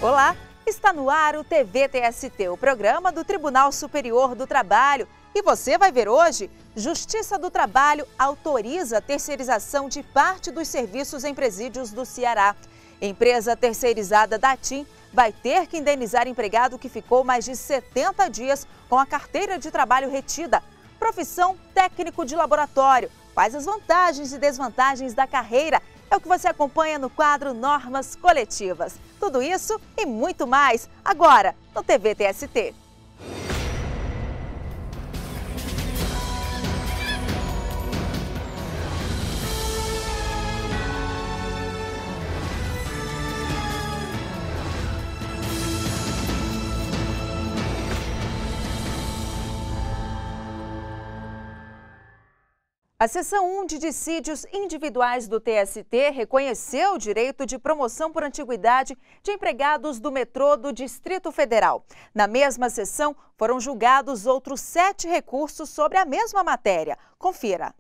Olá, está no ar o TVTST, o programa do Tribunal Superior do Trabalho. E você vai ver hoje, Justiça do Trabalho autoriza a terceirização de parte dos serviços em presídios do Ceará. Empresa terceirizada da TIM vai ter que indenizar empregado que ficou mais de 70 dias com a carteira de trabalho retida. Profissão técnico de laboratório. Quais as vantagens e desvantagens da carreira? É o que você acompanha no quadro Normas Coletivas. Tudo isso e muito mais agora no TVTST. A Seção 1 de Dissídios Individuais do TST reconheceu o direito de promoção por antiguidade de empregados do metrô do Distrito Federal. Na mesma sessão, foram julgados outros 7 recursos sobre a mesma matéria. Confira.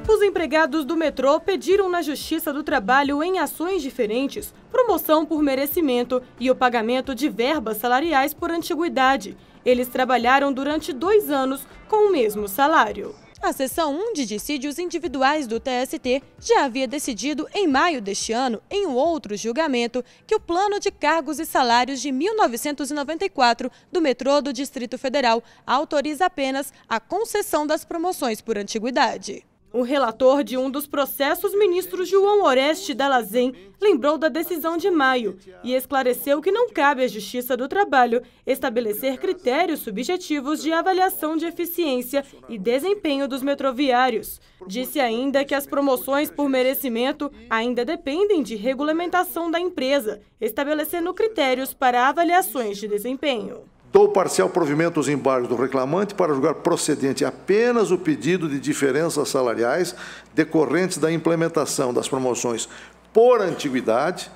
Os empregados do metrô pediram na Justiça do Trabalho, em ações diferentes, promoção por merecimento e o pagamento de verbas salariais por antiguidade. Eles trabalharam durante 2 anos com o mesmo salário. A Seção 1 de Dissídios Individuais do TST já havia decidido em maio deste ano, em um outro julgamento, que o Plano de Cargos e Salários de 1994 do metrô do Distrito Federal autoriza apenas a concessão das promoções por antiguidade. O relator de um dos processos, ministro João Oreste Dallazen, lembrou da decisão de maio e esclareceu que não cabe à Justiça do Trabalho estabelecer critérios subjetivos de avaliação de eficiência e desempenho dos metroviários. Disse ainda que as promoções por merecimento ainda dependem de regulamentação da empresa, estabelecendo critérios para avaliações de desempenho. Dou parcial provimento aos embargos do reclamante para julgar procedente apenas o pedido de diferenças salariais decorrentes da implementação das promoções por antiguidade,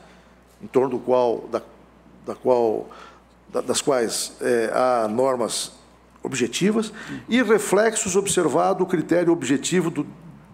em torno das quais há normas objetivas, e reflexos observado o critério objetivo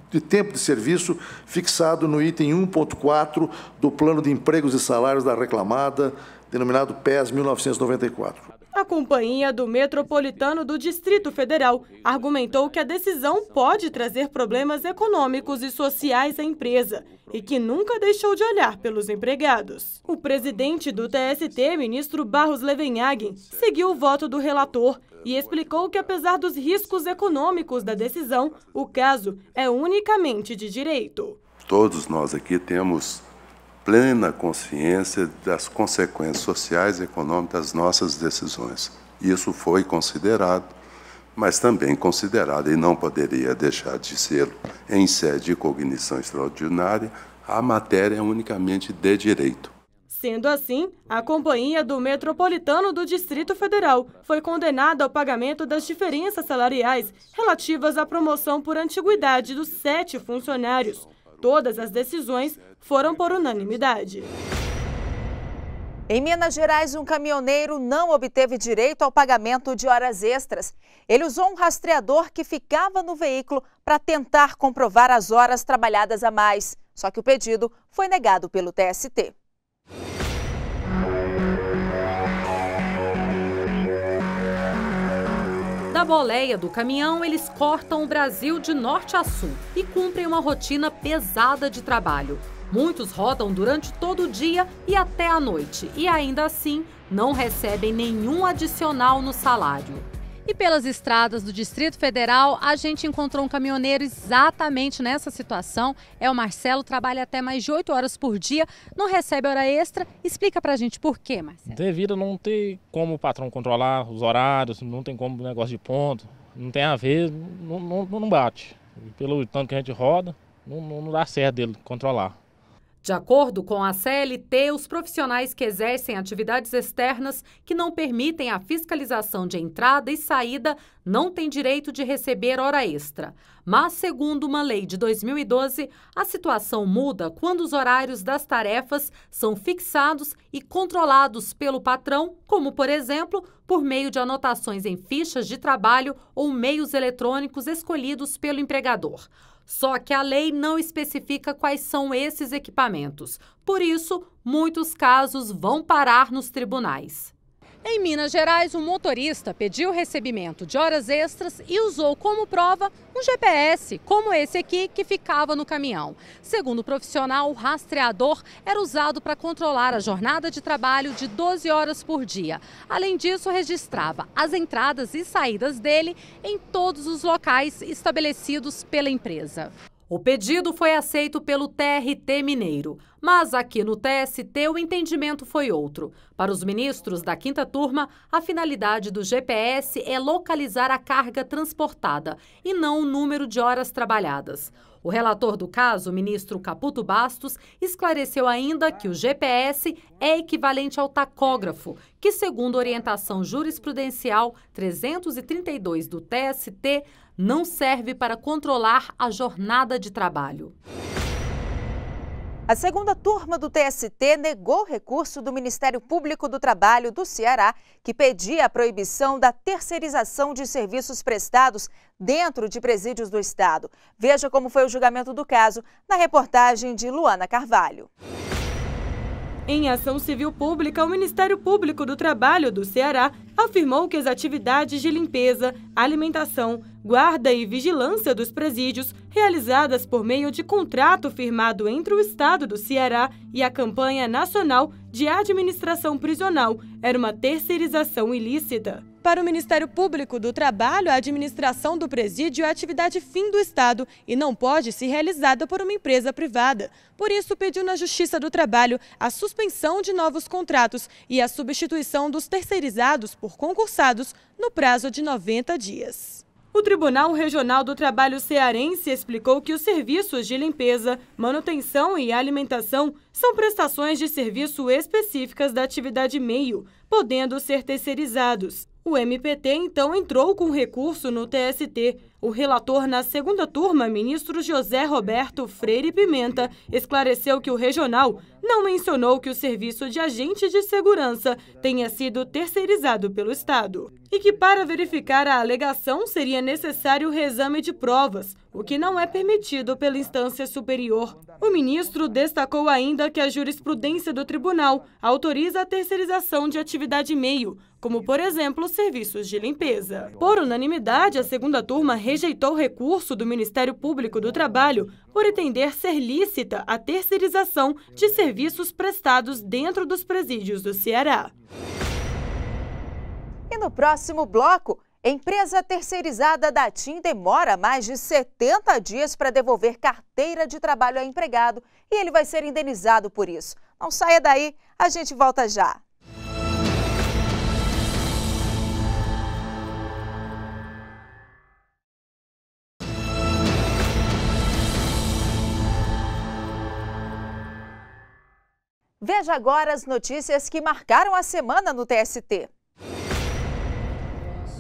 de tempo de serviço fixado no item 1.4 do Plano de Empregos e Salários da reclamada, denominado PES 1994. A Companhia do Metropolitano do Distrito Federal argumentou que a decisão pode trazer problemas econômicos e sociais à empresa e que nunca deixou de olhar pelos empregados. O presidente do TST, ministro Barros Levenhagen, seguiu o voto do relator e explicou que, apesar dos riscos econômicos da decisão, o caso é unicamente de direito. Todos nós aqui temos plena consciência das consequências sociais e econômicas das nossas decisões. Isso foi considerado, mas também considerado, e não poderia deixar de ser, em sede de cognição extraordinária, a matéria unicamente de direito. Sendo assim, a Companhia do Metropolitano do Distrito Federal foi condenada ao pagamento das diferenças salariais relativas à promoção por antiguidade dos 7 funcionários. Todas as decisões foram por unanimidade. Em Minas Gerais, um caminhoneiro não obteve direito ao pagamento de horas extras. Ele usou um rastreador que ficava no veículo para tentar comprovar as horas trabalhadas a mais. Só que o pedido foi negado pelo TST. Da boleia do caminhão, eles cortam o Brasil de norte a sul e cumprem uma rotina pesada de trabalho. Muitos rodam durante todo o dia e até a noite e ainda assim não recebem nenhum adicional no salário. E pelas estradas do Distrito Federal, a gente encontrou um caminhoneiro exatamente nessa situação. É o Marcelo, trabalha até mais de 8 horas por dia, não recebe hora extra. Explica pra gente por quê, Marcelo. Devido a não ter como o patrão controlar os horários, não tem como o negócio de ponto, não tem a ver, não bate. Pelo tanto que a gente roda, não dá certo dele controlar. De acordo com a CLT, os profissionais que exercem atividades externas que não permitem a fiscalização de entrada e saída não têm direito de receber hora extra. Mas, segundo uma lei de 2012, a situação muda quando os horários das tarefas são fixados e controlados pelo patrão, como, por exemplo, por meio de anotações em fichas de trabalho ou meios eletrônicos escolhidos pelo empregador. Só que a lei não especifica quais são esses equipamentos. Por isso, muitos casos vão parar nos tribunais. Em Minas Gerais, um motorista pediu recebimento de horas extras e usou como prova um GPS, como esse aqui que ficava no caminhão. Segundo o profissional, o rastreador era usado para controlar a jornada de trabalho de 12 horas por dia. Além disso, registrava as entradas e saídas dele em todos os locais estabelecidos pela empresa. O pedido foi aceito pelo TRT Mineiro, mas aqui no TST o entendimento foi outro. Para os ministros da 5ª turma, a finalidade do GPS é localizar a carga transportada e não o número de horas trabalhadas. O relator do caso, o ministro Caputo Bastos, esclareceu ainda que o GPS é equivalente ao tacógrafo, que, segundo a orientação jurisprudencial 332 do TST, não serve para controlar a jornada de trabalho. A 2ª turma do TST negou o recurso do Ministério Público do Trabalho do Ceará, que pedia a proibição da terceirização de serviços prestados dentro de presídios do Estado. Veja como foi o julgamento do caso na reportagem de Luana Carvalho. Em ação civil pública, o Ministério Público do Trabalho do Ceará afirmou que as atividades de limpeza, alimentação, guarda e vigilância dos presídios, realizadas por meio de contrato firmado entre o Estado do Ceará e a Campanha Nacional de Administração Prisional, era uma terceirização ilícita. Para o Ministério Público do Trabalho, a administração do presídio é atividade fim do Estado e não pode ser realizada por uma empresa privada. Por isso, pediu na Justiça do Trabalho a suspensão de novos contratos e a substituição dos terceirizados por concursados no prazo de 90 dias. O Tribunal Regional do Trabalho Cearense explicou que os serviços de limpeza, manutenção e alimentação são prestações de serviço específicas da atividade meio, podendo ser terceirizados. O MPT, então, entrou com recurso no TST. O relator na 2ª turma, ministro José Roberto Freire Pimenta, esclareceu que o regional não mencionou que o serviço de agente de segurança tenha sido terceirizado pelo Estado e que, para verificar a alegação, seria necessário o reexame de provas, o que não é permitido pela instância superior. O ministro destacou ainda que a jurisprudência do tribunal autoriza a terceirização de atividade meio, como, por exemplo, serviços de limpeza. Por unanimidade, a 2ª turma rejeitou o recurso do Ministério Público do Trabalho por entender ser lícita a terceirização de serviços prestados dentro dos presídios do Ceará. E no próximo bloco, empresa terceirizada da TIM demora mais de 70 dias para devolver carteira de trabalho ao empregado e ele vai ser indenizado por isso. Não saia daí, a gente volta já. Veja agora as notícias que marcaram a semana no TST.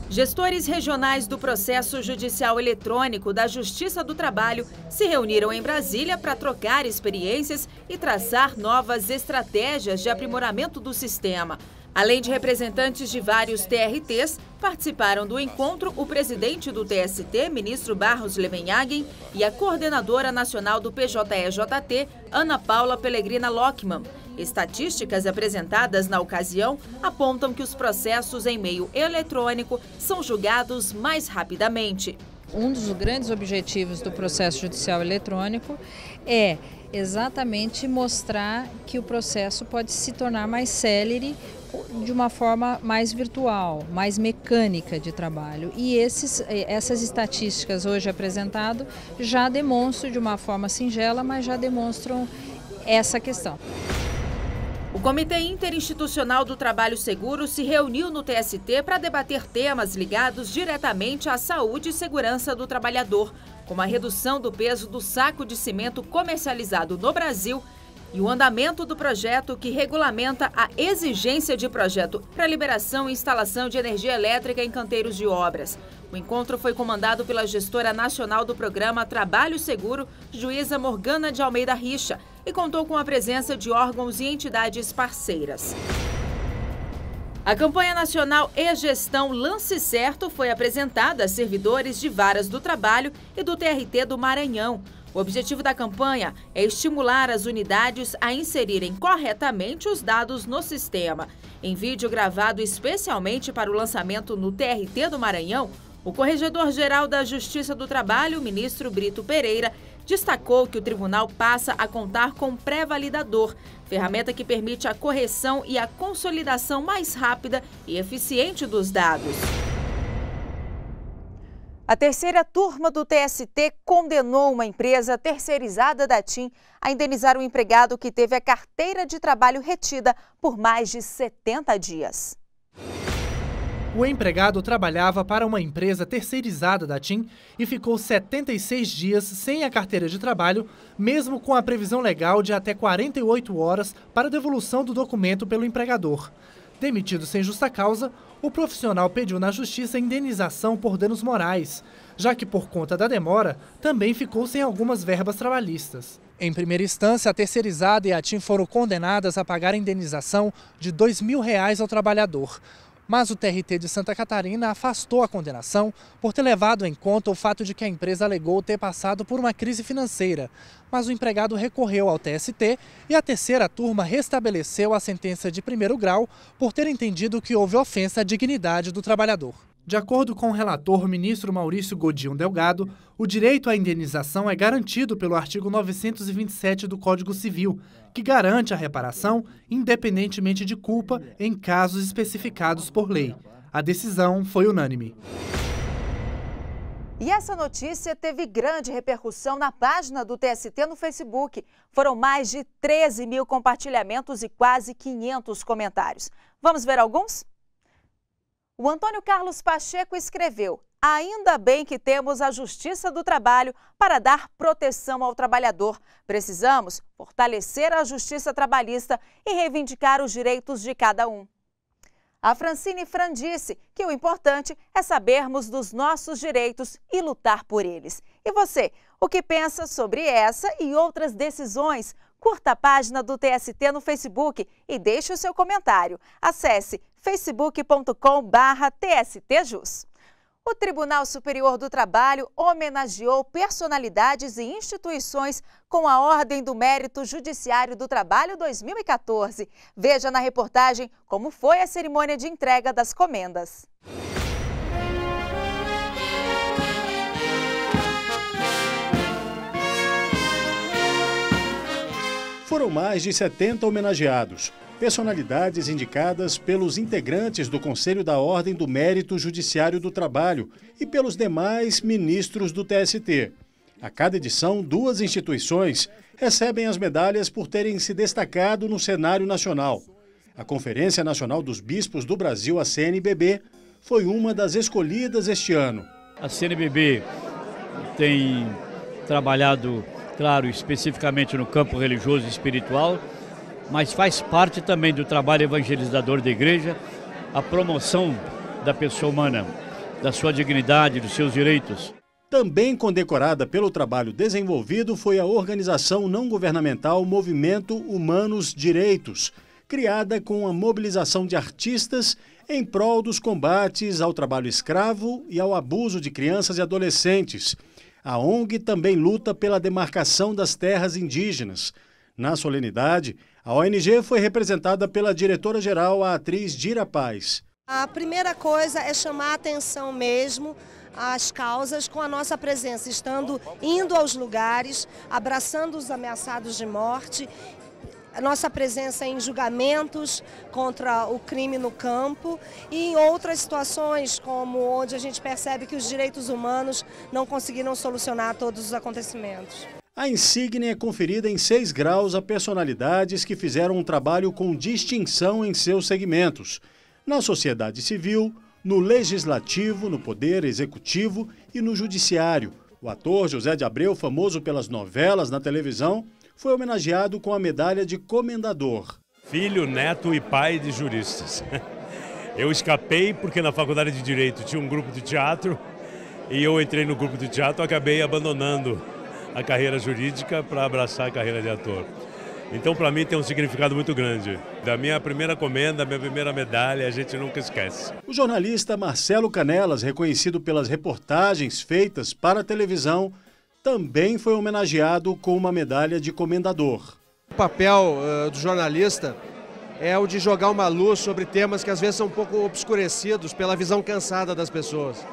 Gestores regionais do processo judicial eletrônico da Justiça do Trabalho se reuniram em Brasília para trocar experiências e traçar novas estratégias de aprimoramento do sistema. Além de representantes de vários TRTs, participaram do encontro o presidente do TST, ministro Barros Levenhagen, e a coordenadora nacional do PJE-JT, Ana Paula Pellegrina Lockman. Estatísticas apresentadas na ocasião apontam que os processos em meio eletrônico são julgados mais rapidamente. Um dos grandes objetivos do processo judicial eletrônico é exatamente mostrar que o processo pode se tornar mais célere de uma forma mais virtual, mais mecânica de trabalho. E essas estatísticas hoje apresentadas já demonstram de uma forma singela, mas já demonstram essa questão. O Comitê Interinstitucional do Trabalho Seguro se reuniu no TST para debater temas ligados diretamente à saúde e segurança do trabalhador, como a redução do peso do saco de cimento comercializado no Brasil e o andamento do projeto que regulamenta a exigência de projeto para liberação e instalação de energia elétrica em canteiros de obras. O encontro foi comandado pela gestora nacional do programa Trabalho Seguro, juíza Morgana de Almeida Richa, e contou com a presença de órgãos e entidades parceiras. A campanha nacional E-Gestão Lance Certo foi apresentada a servidores de varas do trabalho e do TRT do Maranhão. O objetivo da campanha é estimular as unidades a inserirem corretamente os dados no sistema. Em vídeo gravado especialmente para o lançamento no TRT do Maranhão, o Corregedor-Geral da Justiça do Trabalho, ministro Brito Pereira, destacou que o tribunal passa a contar com pré-validador, ferramenta que permite a correção e a consolidação mais rápida e eficiente dos dados. A terceira turma do TST condenou uma empresa terceirizada da TIM a indenizar um empregado que teve a carteira de trabalho retida por mais de 70 dias. O empregado trabalhava para uma empresa terceirizada da TIM e ficou 76 dias sem a carteira de trabalho, mesmo com a previsão legal de até 48 horas para devolução do documento pelo empregador. Demitido sem justa causa, o profissional pediu na justiça indenização por danos morais, já que por conta da demora também ficou sem algumas verbas trabalhistas. Em primeira instância, a terceirizada e a TIM foram condenadas a pagar a indenização de R$ 2.000 ao trabalhador. Mas o TRT de Santa Catarina afastou a condenação por ter levado em conta o fato de que a empresa alegou ter passado por uma crise financeira. Mas o empregado recorreu ao TST e a terceira turma restabeleceu a sentença de primeiro grau por ter entendido que houve ofensa à dignidade do trabalhador. De acordo com o relator, ministro Maurício Godinho Delgado, o direito à indenização é garantido pelo artigo 927 do Código Civil, que garante a reparação independentemente de culpa em casos especificados por lei. A decisão foi unânime. E essa notícia teve grande repercussão na página do TST no Facebook. Foram mais de 13 mil compartilhamentos e quase 500 comentários. Vamos ver alguns? O Antônio Carlos Pacheco escreveu: ainda bem que temos a Justiça do Trabalho para dar proteção ao trabalhador. Precisamos fortalecer a justiça trabalhista e reivindicar os direitos de cada um. A Francine Fran disse que o importante é sabermos dos nossos direitos e lutar por eles. E você, o que pensa sobre essa e outras decisões? Curta a página do TST no Facebook e deixe o seu comentário. Acesse facebook.com/TSTJus. O Tribunal Superior do Trabalho homenageou personalidades e instituições com a Ordem do Mérito Judiciário do Trabalho 2014. Veja na reportagem como foi a cerimônia de entrega das comendas. Foram mais de 70 homenageados, personalidades indicadas pelos integrantes do Conselho da Ordem do Mérito Judiciário do Trabalho e pelos demais ministros do TST. A cada edição, 2 instituições recebem as medalhas por terem se destacado no cenário nacional. A Conferência Nacional dos Bispos do Brasil, a CNBB, foi uma das escolhidas este ano. A CNBB tem trabalhado, claro, especificamente no campo religioso e espiritual, mas faz parte também do trabalho evangelizador da igreja, a promoção da pessoa humana, da sua dignidade, dos seus direitos. Também condecorada pelo trabalho desenvolvido foi a organização não governamental Movimento Humanos Direitos, criada com a mobilização de artistas em prol dos combates ao trabalho escravo e ao abuso de crianças e adolescentes. A ONG também luta pela demarcação das terras indígenas. Na solenidade, a ONG foi representada pela diretora-geral, a atriz Dira Paz. A primeira coisa é chamar a atenção mesmo às causas com a nossa presença, indo aos lugares, abraçando os ameaçados de morte, a nossa presença em julgamentos contra o crime no campo e em outras situações, como onde a gente percebe que os direitos humanos não conseguiram solucionar todos os acontecimentos. A insígnia é conferida em 6 graus a personalidades que fizeram um trabalho com distinção em seus segmentos, na sociedade civil, no legislativo, no poder executivo e no judiciário. O ator José de Abreu, famoso pelas novelas na televisão, foi homenageado com a medalha de comendador. Filho, neto e pai de juristas. Eu escapei porque na Faculdade de Direito tinha um grupo de teatro e eu entrei no grupo de teatro, acabei abandonando a carreira jurídica para abraçar a carreira de ator. Então, para mim, tem um significado muito grande. Da minha primeira comenda, minha primeira medalha, a gente nunca esquece. O jornalista Marcelo Canelas, reconhecido pelas reportagens feitas para a televisão, também foi homenageado com uma medalha de comendador. O papel do jornalista é o de jogar uma luz sobre temas que às vezes são um pouco obscurecidos pela visão cansada das pessoas.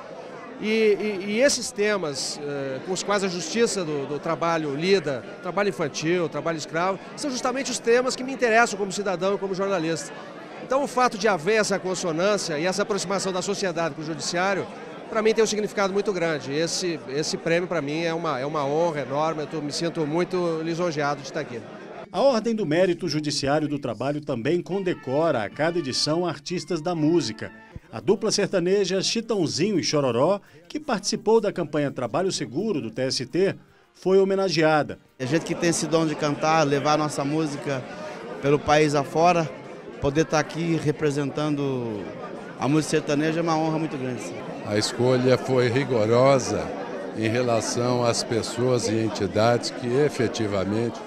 E esses temas com os quais a justiça do trabalho lida, trabalho infantil, trabalho escravo, são justamente os temas que me interessam como cidadão e como jornalista. Então o fato de haver essa consonância e essa aproximação da sociedade com o judiciário, para mim tem um significado muito grande. Esse prêmio para mim é uma honra enorme, eu me sinto muito lisonjeado de estar aqui. A Ordem do Mérito Judiciário do Trabalho também condecora a cada edição artistas da música. A dupla sertaneja Chitãozinho e Chororó, que participou da campanha Trabalho Seguro do TST, foi homenageada. A gente que tem esse dom de cantar, levar nossa música pelo país afora, poder estar aqui representando a música sertaneja é uma honra muito grande. A escolha foi rigorosa em relação às pessoas e entidades que efetivamente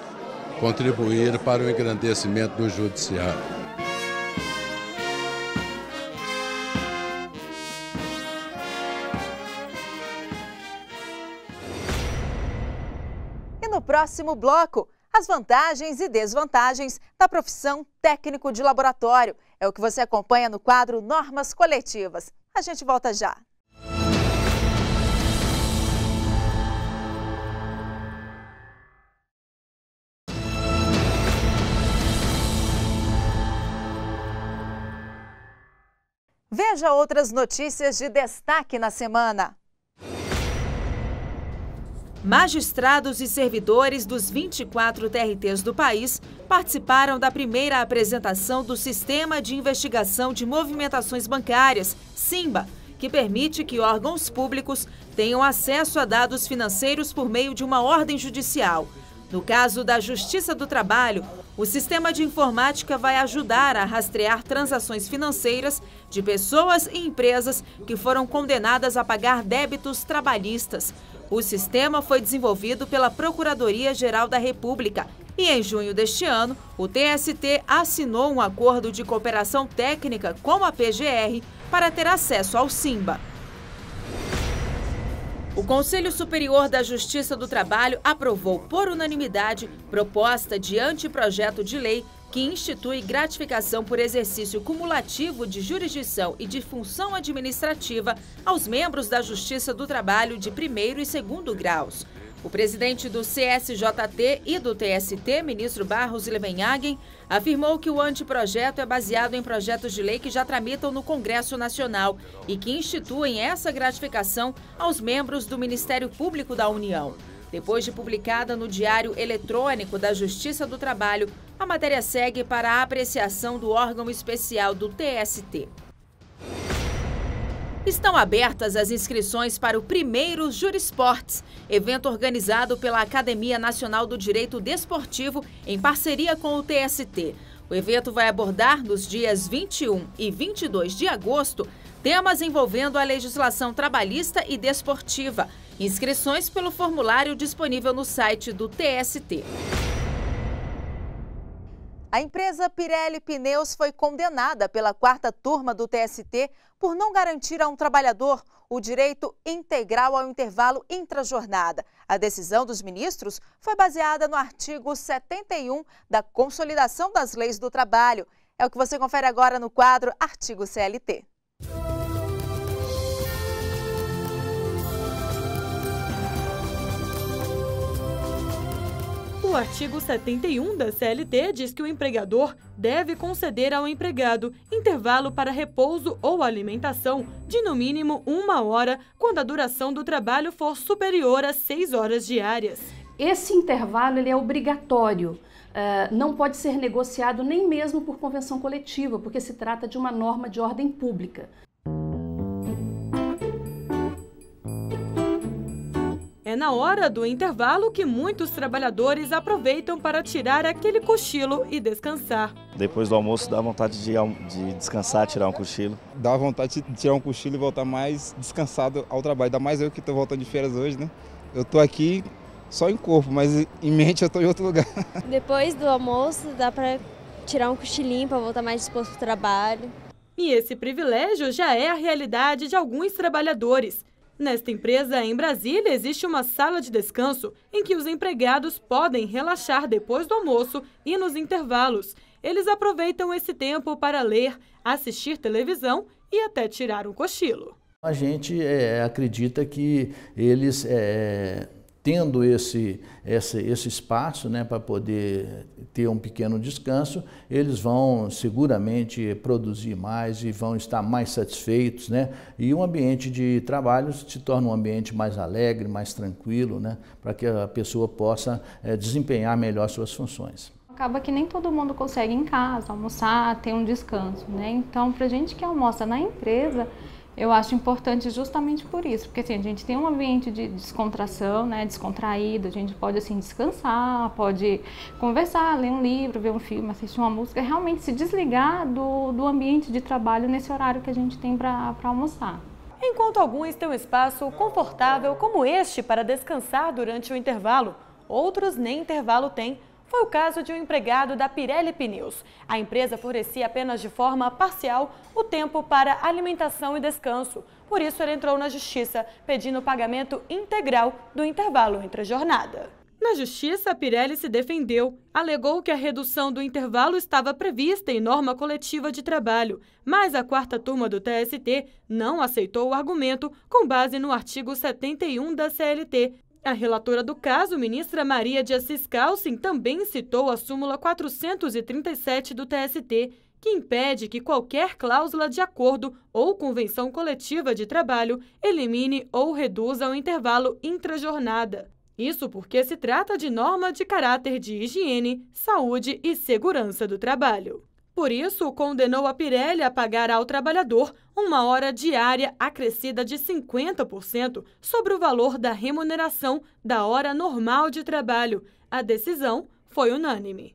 contribuíram para o engrandecimento do judiciário. E no próximo bloco, as vantagens e desvantagens da profissão técnico de laboratório. É o que você acompanha no quadro Normas Coletivas. A gente volta já. Veja outras notícias de destaque na semana. Magistrados e servidores dos 24 TRTs do país participaram da primeira apresentação do Sistema de Investigação de Movimentações Bancárias, SIMBA, que permite que órgãos públicos tenham acesso a dados financeiros por meio de uma ordem judicial. No caso da Justiça do Trabalho, o sistema de informática vai ajudar a rastrear transações financeiras de pessoas e empresas que foram condenadas a pagar débitos trabalhistas. O sistema foi desenvolvido pela Procuradoria-Geral da República e, em junho deste ano, o TST assinou um acordo de cooperação técnica com a PGR para ter acesso ao SIMBA. O Conselho Superior da Justiça do Trabalho aprovou por unanimidade proposta de anteprojeto de lei que institui gratificação por exercício cumulativo de jurisdição e de função administrativa aos membros da Justiça do Trabalho de primeiro e segundo graus. O presidente do CSJT e do TST, ministro Barros Levenhagen, afirmou que o anteprojeto é baseado em projetos de lei que já tramitam no Congresso Nacional e que instituem essa gratificação aos membros do Ministério Público da União. Depois de publicada no Diário Eletrônico da Justiça do Trabalho, a matéria segue para a apreciação do órgão especial do TST. Estão abertas as inscrições para o primeiro Jurisportes, evento organizado pela Academia Nacional do Direito Desportivo em parceria com o TST. O evento vai abordar, nos dias 21 e 22 de agosto, temas envolvendo a legislação trabalhista e desportiva. Inscrições pelo formulário disponível no site do TST. A empresa Pirelli Pneus foi condenada pela 4ª turma do TST por não garantir a um trabalhador o direito integral ao intervalo intrajornada. A decisão dos ministros foi baseada no artigo 71 da Consolidação das Leis do Trabalho. É o que você confere agora no quadro Artigo CLT. O artigo 71 da CLT diz que o empregador deve conceder ao empregado intervalo para repouso ou alimentação de no mínimo 1 hora quando a duração do trabalho for superior a 6 horas diárias. Esse intervalo ele é obrigatório, não pode ser negociado nem mesmo por convenção coletiva, porque se trata de uma norma de ordem pública. É na hora do intervalo que muitos trabalhadores aproveitam para tirar aquele cochilo e descansar. Depois do almoço dá vontade de descansar, tirar um cochilo. Dá vontade de tirar um cochilo e voltar mais descansado ao trabalho. Ainda mais eu que estou voltando de férias hoje, né? Eu estou aqui só em corpo, mas em mente eu estou em outro lugar. Depois do almoço dá para tirar um cochilinho para voltar mais disposto para o trabalho. E esse privilégio já é a realidade de alguns trabalhadores. Nesta empresa, em Brasília, existe uma sala de descanso em que os empregados podem relaxar depois do almoço e nos intervalos. Eles aproveitam esse tempo para ler, assistir televisão e até tirar um cochilo. A gente acredita que eles, tendo esse espaço, né, para poder ter um pequeno descanso, eles vão seguramente produzir mais e vão estar mais satisfeitos, né? E o ambiente de trabalho se torna um ambiente mais alegre, mais tranquilo, né, para que a pessoa possa desempenhar melhor suas funções. Acaba que nem todo mundo consegue em casa almoçar, ter um descanso, né? Então, para a gente que almoça na empresa, eu acho importante justamente por isso, porque assim, a gente tem um ambiente de descontração, né, descontraído, a gente pode assim descansar, pode conversar, ler um livro, ver um filme, assistir uma música, realmente se desligar do ambiente de trabalho nesse horário que a gente tem para almoçar. Enquanto alguns têm um espaço confortável como este para descansar durante o intervalo, outros nem intervalo têm. Foi o caso de um empregado da Pirelli Pneus. A empresa fornecia apenas de forma parcial o tempo para alimentação e descanso. Por isso, ele entrou na justiça, pedindo o pagamento integral do intervalo entre a jornada. Na justiça, a Pirelli se defendeu, alegou que a redução do intervalo estava prevista em norma coletiva de trabalho, mas a 4ª turma do TST não aceitou o argumento com base no artigo 71 da CLT. A relatora do caso, ministra Maria de Assis Calcin, também citou a súmula 437 do TST, que impede que qualquer cláusula de acordo ou convenção coletiva de trabalho elimine ou reduza o intervalo intrajornada. Isso porque se trata de norma de caráter de higiene, saúde e segurança do trabalho. Por isso, condenou a Pirelli a pagar ao trabalhador uma hora diária acrescida de 50% sobre o valor da remuneração da hora normal de trabalho. A decisão foi unânime.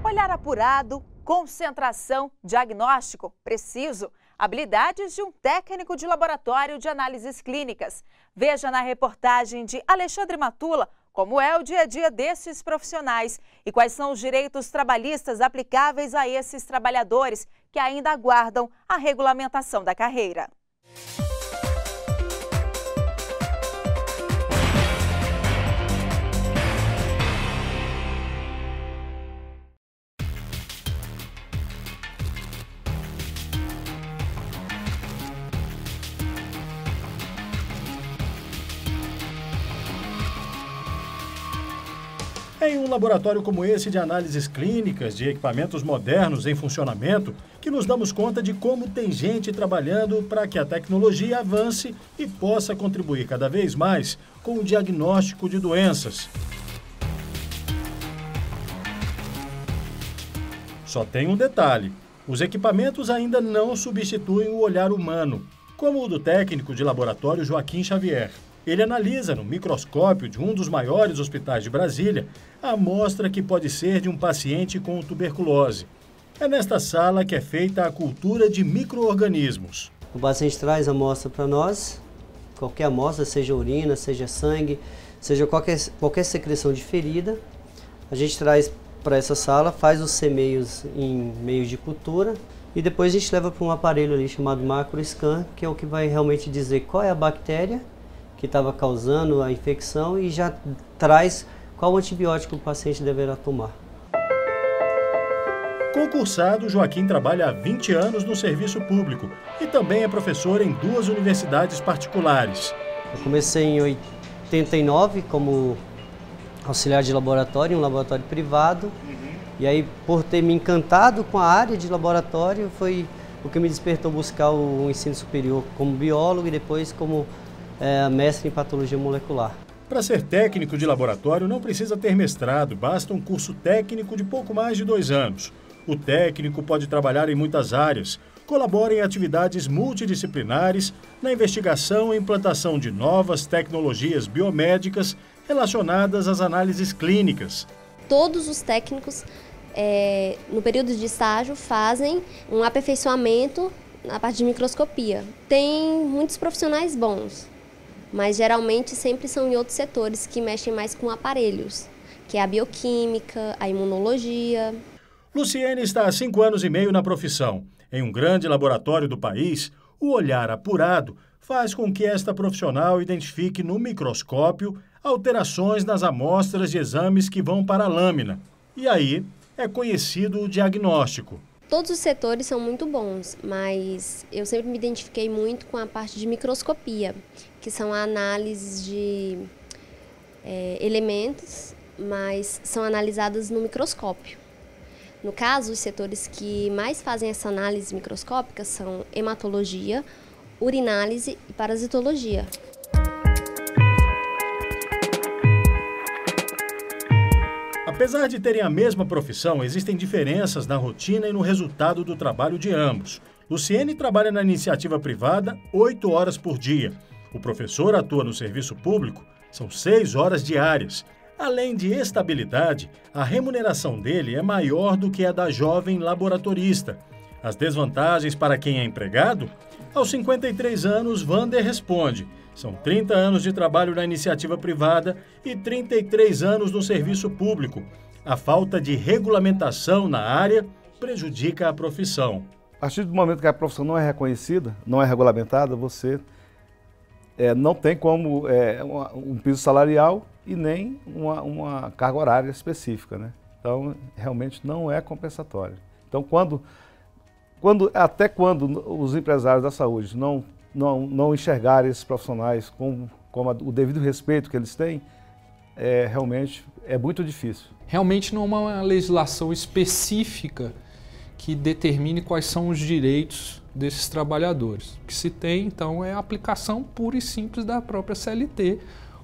Olhar apurado, concentração, diagnóstico preciso, habilidades de um técnico de laboratório de análises clínicas. Veja na reportagem de Alexandre Matula como é o dia a dia desses profissionais e quais são os direitos trabalhistas aplicáveis a esses trabalhadores que ainda aguardam a regulamentação da carreira. Em um laboratório como esse de análises clínicas, de equipamentos modernos em funcionamento, que nos damos conta de como tem gente trabalhando para que a tecnologia avance e possa contribuir cada vez mais com o diagnóstico de doenças. Só tem um detalhe: os equipamentos ainda não substituem o olhar humano, como o do técnico de laboratório Joaquim Xavier. Ele analisa no microscópio de um dos maiores hospitais de Brasília a amostra que pode ser de um paciente com tuberculose. É nesta sala que é feita a cultura de micro-organismos. O paciente traz a amostra para nós, qualquer amostra, seja urina, seja sangue, seja qualquer secreção de ferida. A gente traz para essa sala, faz os semeios em meios de cultura e depois a gente leva para um aparelho ali chamado macroscan, que é o que vai realmente dizer qual é a bactéria que estava causando a infecção e já traz qual antibiótico o paciente deverá tomar. Concursado, Joaquim trabalha há 20 anos no serviço público e também é professor em 2 universidades particulares. Eu comecei em 89 como auxiliar de laboratório, em um laboratório privado. E aí, por ter me encantado com a área de laboratório, foi o que me despertou buscar o ensino superior como biólogo e depois como mestre em patologia molecular. Para ser técnico de laboratório não precisa ter mestrado, basta um curso técnico de pouco mais de 2 anos. O técnico pode trabalhar em muitas áreas, colabora em atividades multidisciplinares na investigação e implantação de novas tecnologias biomédicas relacionadas às análises clínicas. Todos os técnicos, no período de estágio, fazem um aperfeiçoamento na parte de microscopia. Tem muitos profissionais bons, mas geralmente sempre são em outros setores que mexem mais com aparelhos, que é a bioquímica, a imunologia. Luciene está há 5 anos e meio na profissão. Em um grande laboratório do país, o olhar apurado faz com que esta profissional identifique no microscópio alterações nas amostras de exames que vão para a lâmina. E aí é conhecido o diagnóstico. Todos os setores são muito bons, mas eu sempre me identifiquei muito com a parte de microscopia, que são a análise de elementos, mas são analisadas no microscópio. No caso, os setores que mais fazem essa análise microscópica são hematologia, urinálise e parasitologia. Apesar de terem a mesma profissão, existem diferenças na rotina e no resultado do trabalho de ambos. Luciene trabalha na iniciativa privada 8 horas por dia. O professor atua no serviço público, são 6 horas diárias. Além de estabilidade, a remuneração dele é maior do que a da jovem laboratorista. As desvantagens para quem é empregado? Aos 53 anos, Wander responde. São 30 anos de trabalho na iniciativa privada e 33 anos no serviço público. A falta de regulamentação na área prejudica a profissão. A partir do momento que a profissão não é reconhecida, não é regulamentada, você não tem como um piso salarial e nem uma carga horária específica, né? Então, realmente não é compensatório. Então, até quando os empresários da saúde não enxergarem esses profissionais com o devido respeito que eles têm, realmente é muito difícil. Realmente não é uma legislação específica que determine quais são os direitos desses trabalhadores. O que se tem, então, é a aplicação pura e simples da própria CLT,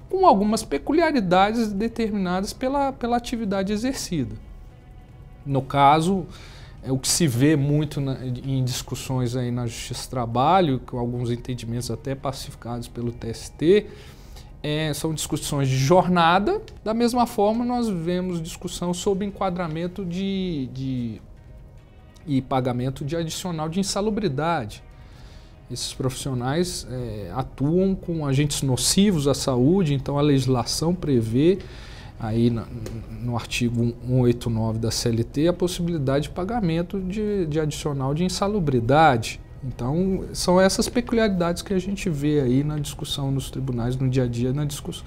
com algumas peculiaridades determinadas pela atividade exercida. No caso, o que se vê muito em discussões aí na Justiça do Trabalho, com alguns entendimentos até pacificados pelo TST, são discussões de jornada. Da mesma forma, nós vemos discussão sobre enquadramento e pagamento de adicional de insalubridade. Esses profissionais atuam com agentes nocivos à saúde, então a legislação prevê aí no artigo 189 da CLT a possibilidade de pagamento de adicional de insalubridade. Então, são essas peculiaridades que a gente vê aí na discussão nos tribunais, no dia a dia, na discussão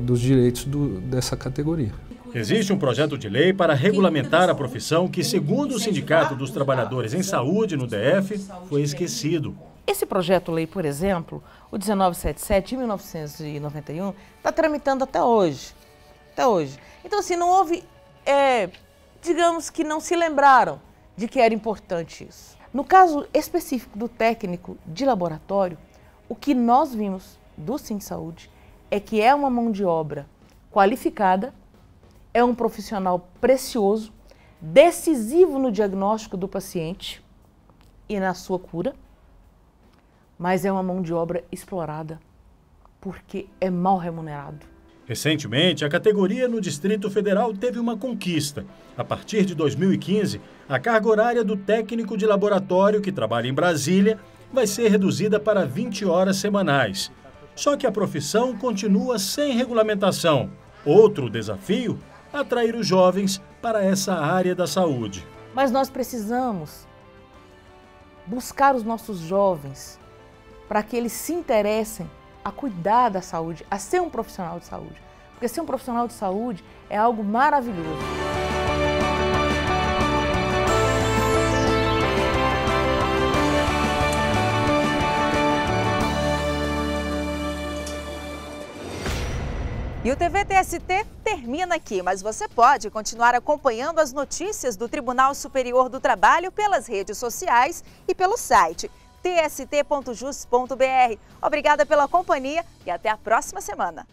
dos direitos dessa categoria. Existe um projeto de lei para regulamentar a profissão que, segundo o Sindicato dos Trabalhadores em Saúde no DF, foi esquecido. Esse projeto-lei, por exemplo, o 1977, de 1991, está tramitando até hoje. Então, assim, não houve, digamos que não se lembraram de que era importante isso. No caso específico do técnico de laboratório, o que nós vimos do SINSAúde é que é uma mão de obra qualificada, é um profissional precioso, decisivo no diagnóstico do paciente e na sua cura, mas é uma mão de obra explorada, porque é mal remunerado. Recentemente, a categoria no Distrito Federal teve uma conquista. A partir de 2015, a carga horária do técnico de laboratório que trabalha em Brasília vai ser reduzida para 20 horas semanais. Só que a profissão continua sem regulamentação. Outro desafio: atrair os jovens para essa área da saúde. Mas nós precisamos buscar os nossos jovens para que eles se interessem a cuidar da saúde, a ser um profissional de saúde. Porque ser um profissional de saúde é algo maravilhoso. E o TV TST termina aqui, mas você pode continuar acompanhando as notícias do Tribunal Superior do Trabalho pelas redes sociais e pelo site tst.jus.br. Obrigada pela companhia e até a próxima semana.